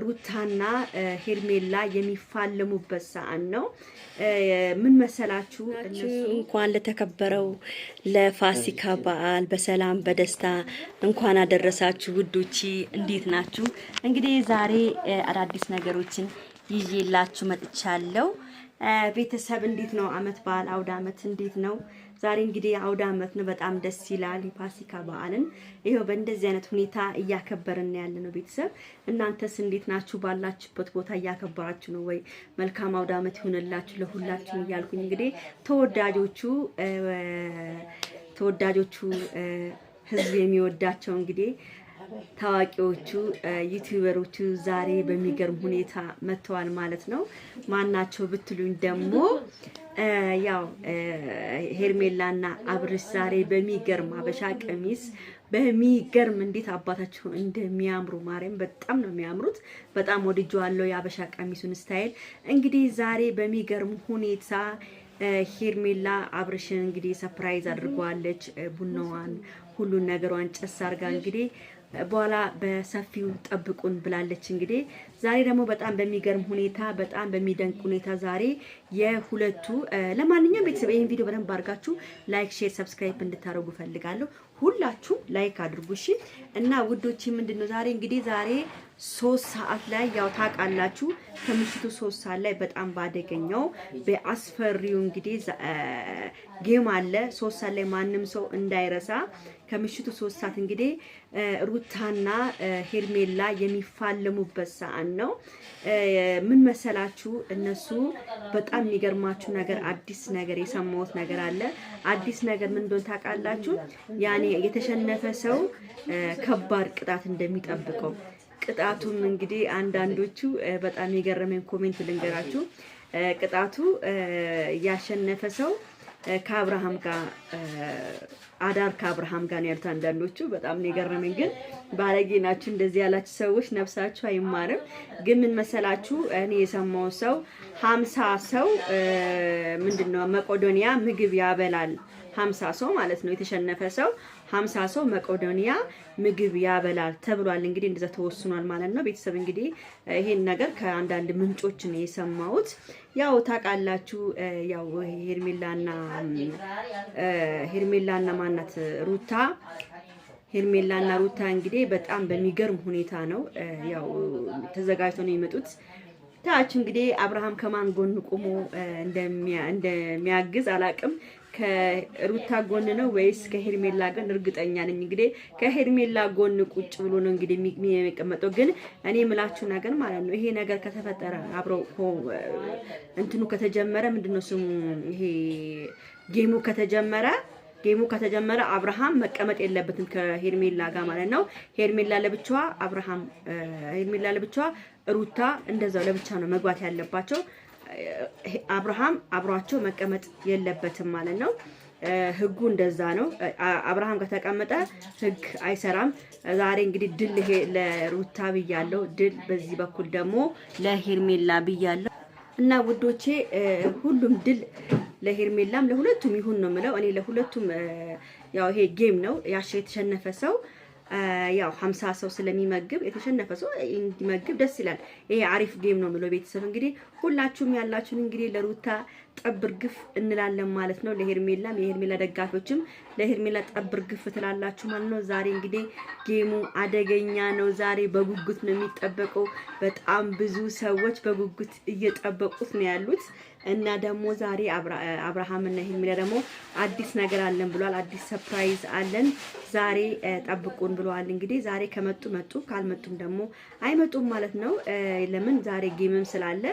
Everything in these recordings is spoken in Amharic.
ሩታና ሄርሜላ የሚፋለሙበት ሰዓት ነው። ምን መሰላችሁ? እንኳን ለተከበረው ለፋሲካ በዓል በሰላም በደስታ እንኳን አደረሳችሁ ውዶቼ። እንዴት ናችሁ? እንግዲህ ዛሬ አዳዲስ ነገሮችን ይዤላችሁ መጥቻለሁ። ቤተሰብ እንዴት ነው? አመት በዓል አውደ አመት እንዴት ነው? ዛሬ እንግዲህ አውደ አመት ነው። በጣም ደስ ይላል። የፋሲካ በዓልን ይሄው በእንደዚህ አይነት ሁኔታ እያከበርን ያለ ነው። ቤተሰብ እናንተስ እንዴት ናችሁ? ባላችሁበት ቦታ እያከበራችሁ ነው ወይ? መልካም አውደ አመት ይሁንላችሁ ለሁላችሁ እያልኩኝ እንግዲህ ተወዳጆቹ ህዝብ የሚወዳቸው እንግዲህ ታዋቂዎቹ ዩቲዩበሮቹ ዛሬ በሚገርም ሁኔታ መጥተዋል ማለት ነው። ማናቸው ብትሉኝ ደግሞ ያው ሄርሜላና አብርሽ ዛሬ በሚገርም አበሻ ቀሚስ በሚገርም እንዴት አባታቸው እንደሚያምሩ ማርያም በጣም ነው የሚያምሩት። በጣም ወድጄዋለሁ የአበሻ ቀሚሱን ስታይል። እንግዲህ ዛሬ በሚገርም ሁኔታ ሄርሜላ አብርሽን እንግዲህ ሰርፕራይዝ አድርጓለች። ቡናዋን ሁሉን ነገሯን ጨስ አድርጋ እንግዲህ በኋላ በሰፊው ጠብቁን ብላለች። እንግዲህ ዛሬ ደግሞ በጣም በሚገርም ሁኔታ በጣም በሚደንቅ ሁኔታ ዛሬ የሁለቱ ለማንኛውም ቤተሰብ ይሄን ቪዲዮ በደንብ አድርጋችሁ ላይክ፣ ሼር፣ ሰብስክራይብ እንድታደርጉ ፈልጋለሁ። ሁላችሁም ላይክ አድርጉ እሺ። እና ውዶቼ ምንድነው ዛሬ እንግዲህ ዛሬ 3 ሰዓት ላይ ያው ታውቃላችሁ ከምሽቱ 3 ሰዓት ላይ በጣም ባደገኛው በአስፈሪው እንግዲህ ጌም አለ 3 ሰዓት ላይ ማንም ሰው እንዳይረሳ። ከምሽቱ 3 ሰዓት እንግዲህ ሩታና ሄርሜላ የሚፋለሙበት ሰዓት ነው። ምን መሰላችሁ? እነሱ በጣም የሚገርማችሁ ነገር አዲስ ነገር የሰማሁት ነገር አለ። አዲስ ነገር ምን እንደሆነ ታውቃላችሁ? ያኔ የተሸነፈ ሰው ከባድ ቅጣት እንደሚጠብቀው ቅጣቱም እንግዲህ አንዳንዶቹ በጣም የገረመኝ ኮሜንት ልንገራችሁ። ቅጣቱ ያሸነፈ ሰው ከአብርሃም ጋር አዳር ከአብርሃም ጋር ነው ያሉት አንዳንዶቹ። በጣም ነው የገረመኝ። ግን ባለጌ ናችሁ እንደዚህ ያላችሁ ሰዎች ነፍሳችሁ አይማርም። ግን ምን መሰላችሁ? እኔ የሰማው ሰው 50 ሰው ምንድነው መቄዶንያ ምግብ ያበላል 50 ሰው ማለት ነው። የተሸነፈ ሰው 50 ሰው መቄዶንያ ምግብ ያበላል ተብሏል። እንግዲህ እንደዛ ተወስኗል ማለት ነው። ቤተሰብ እንግዲህ ይሄን ነገር ከአንዳንድ ምንጮች ነው የሰማሁት። ያው ታውቃላችሁ ያው ሄርሜላና ማናት ሄርሜላና ሩታ እንግዲህ በጣም በሚገርም ሁኔታ ነው ያው ተዘጋጅተው ነው የመጡት። ታች እንግዲህ አብርሃም ከማን ጎን ቆሞ እንደሚያግዝ አላቅም። ከሩታ ጎን ነው ወይስ ከሄርሜላ ጎን? እርግጠኛ ነኝ እንግዲህ ከሄርሜላ ጎን ቁጭ ብሎ ነው እንግዲህ የሚቀመጠው። ግን እኔ የምላችሁ ነገር ማለት ነው ይሄ ነገር ከተፈጠረ አብረው እንትኑ ከተጀመረ ምንድነው ስሙ ይሄ ጌሙ ከተጀመረ አብርሃም መቀመጥ የለበትም ከሄርሜላ ጋር ማለት ነው። ሄርሜላ ለብቻዋ ሩታ እንደዛው ለብቻ ነው መግባት ያለባቸው። አብርሃም አብሯቸው መቀመጥ የለበትም ማለት ነው። ህጉ እንደዛ ነው። አብርሃም ከተቀመጠ ህግ አይሰራም። ዛሬ እንግዲህ ድል ለሩታ ብያለሁ፣ ድል በዚህ በኩል ደግሞ ለሄርሜላ ብያለሁ። እና ውዶቼ ሁሉም ድል ለሄርሜላም ለሁለቱም ይሁን ነው የምለው እኔ ለሁለቱም። ያው ይሄ ጌም ነው የተሸነፈ ሰው ያው 50 ሰው ስለሚመግብ የተሸነፈ ሰው እንዲመግብ ደስ ይላል። ይሄ አሪፍ ጌም ነው የምለው ቤተሰብ። እንግዲህ ሁላችሁም ያላችሁን እንግዲህ ለሩታ ጠብር ግፍ እንላለን ማለት ነው። ለሄርሜላም የሄርሜላ ደጋፊዎችም ለሄርሜላ ጠብር ግፍ ትላላችሁ ማለት ነው። ዛሬ እንግዲህ ጌሙ አደገኛ ነው። ዛሬ በጉጉት ነው የሚጠበቀው። በጣም ብዙ ሰዎች በጉጉት እየጠበቁት ነው ያሉት። እና ደግሞ ዛሬ አብርሃም እና ሄርሜላ ደግሞ አዲስ ነገር አለን ብሏል። አዲስ ሰርፕራይዝ አለን ዛሬ ጠብቁን ብለዋል። እንግዲህ ዛሬ ከመጡ መጡ፣ ካልመጡም ደግሞ አይመጡም ማለት ነው። ለምን ዛሬ ጌምም ስላለ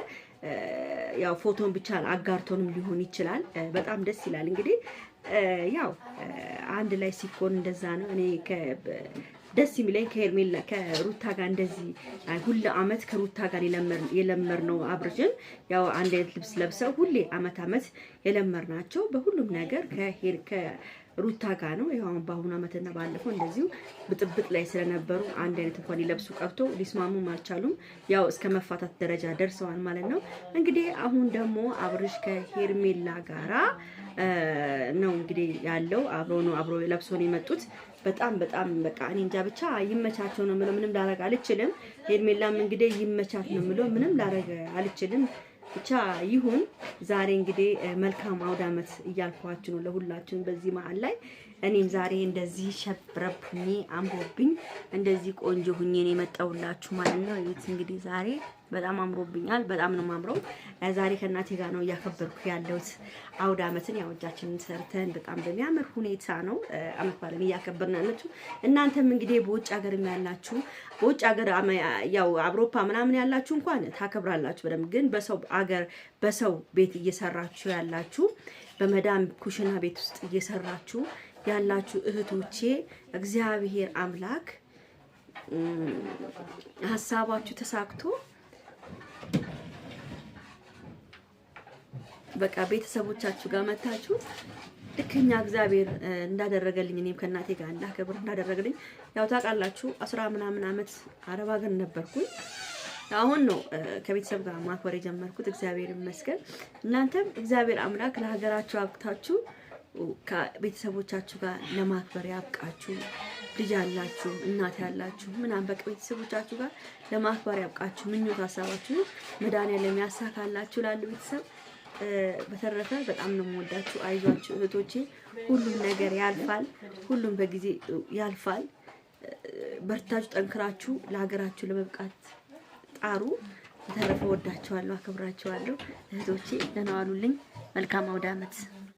ያው ፎቶን ብቻ አጋርቶንም ሊሆን ይችላል። በጣም ደስ ይላል። እንግዲህ ያው አንድ ላይ ሲኮን እንደዛ ነው። እኔ ደስ የሚለኝ ከሩታ ጋር እንደዚህ ሁሉ አመት ከሩታ ጋር የለመር ነው። አብርሽን ያው አንድ አይነት ልብስ ለብሰው ሁሌ አመት የለመር ናቸው በሁሉም ነገር ሩታ ጋር ነው። ይሄው በአሁኑ አመትና ባለፈው እንደዚሁ ብጥብጥ ላይ ስለነበሩ አንድ አይነት እንኳን ሊለብሱ ቀርቶ ሊስማሙም አልቻሉም። ያው እስከ መፋታት ደረጃ ደርሰዋል ማለት ነው። እንግዲህ አሁን ደግሞ አብርሽ ከሄርሜላ ጋራ ነው እንግዲህ ያለው። አብሮ ለብሶ ነው የመጡት። በጣም በቃ እኔ እንጃ ብቻ ይመቻቸው ነው የምለው። ምንም ላረግ አልችልም። ሄርሜላም እንግዲህ ይመቻት ነው የምለው። ምንም ላረግ አልችልም። ብቻ ይሁን። ዛሬ እንግዲህ መልካም አውደ ዓመት እያልኳችሁ ነው ለሁላችሁም። በዚህ መሀል ላይ እኔም ዛሬ እንደዚህ ሸብረብ ሁኜ አምሮብኝ እንደዚህ ቆንጆ ሁኜ ነው የመጣሁላችሁ ማለት ነው። እዩት እንግዲህ ዛሬ በጣም አምሮብኛል። በጣም ነው ማምረው። ዛሬ ከእናቴ ጋር ነው እያከበርኩ ያለሁት አውደ ዓመትን። ያው እጃችንን ሰርተን በጣም በሚያምር ሁኔታ ነው አመት በዓልን እያከበርን ያለችው። እናንተም እንግዲህ በውጭ ሀገርም ያላችሁ በውጭ ሀገር ያው አውሮፓ ምናምን ያላችሁ እንኳን ታከብራላችሁ በደምብ። ግን በሰው ሀገር በሰው ቤት እየሰራችሁ ያላችሁ በመዳም ኩሽና ቤት ውስጥ እየሰራችሁ ያላችሁ እህቶቼ እግዚአብሔር አምላክ ሀሳባችሁ ተሳክቶ በቃ ቤተሰቦቻችሁ ጋር መታችሁ ልክኛ እግዚአብሔር እንዳደረገልኝ እኔም ከእናቴ ጋር እንዳከብር እንዳደረገልኝ ያው ታውቃላችሁ 10 ምናምን አመት አረብ ሀገር ነበርኩኝ። አሁን ነው ከቤተሰብ ጋር ማክበር የጀመርኩት። እግዚአብሔር ይመስገን። እናንተም እግዚአብሔር አምላክ ለሀገራችሁ አብቅታችሁ ከቤተሰቦቻችሁ ጋር ለማክበር ያብቃችሁ። ልጅ ያላችሁ እናት ያላችሁ ምናምን በቃ ቤተሰቦቻችሁ ጋር ለማክበር ያብቃችሁ። ምኞት ሀሳባችሁ መድኃኒዓለም ያሳካላችሁ ላሉ ቤተሰብ። በተረፈ በጣም ነው የምወዳችሁ። አይዟችሁ እህቶቼ፣ ሁሉም ነገር ያልፋል። ሁሉም በጊዜ ያልፋል። በርታችሁ ጠንክራችሁ ለሀገራችሁ ለመብቃት ጣሩ። በተረፈ ወዳችኋለሁ፣ አከብራችኋለሁ እህቶቼ። ደህና ዋሉልኝ። መልካም አውደ ዓመት።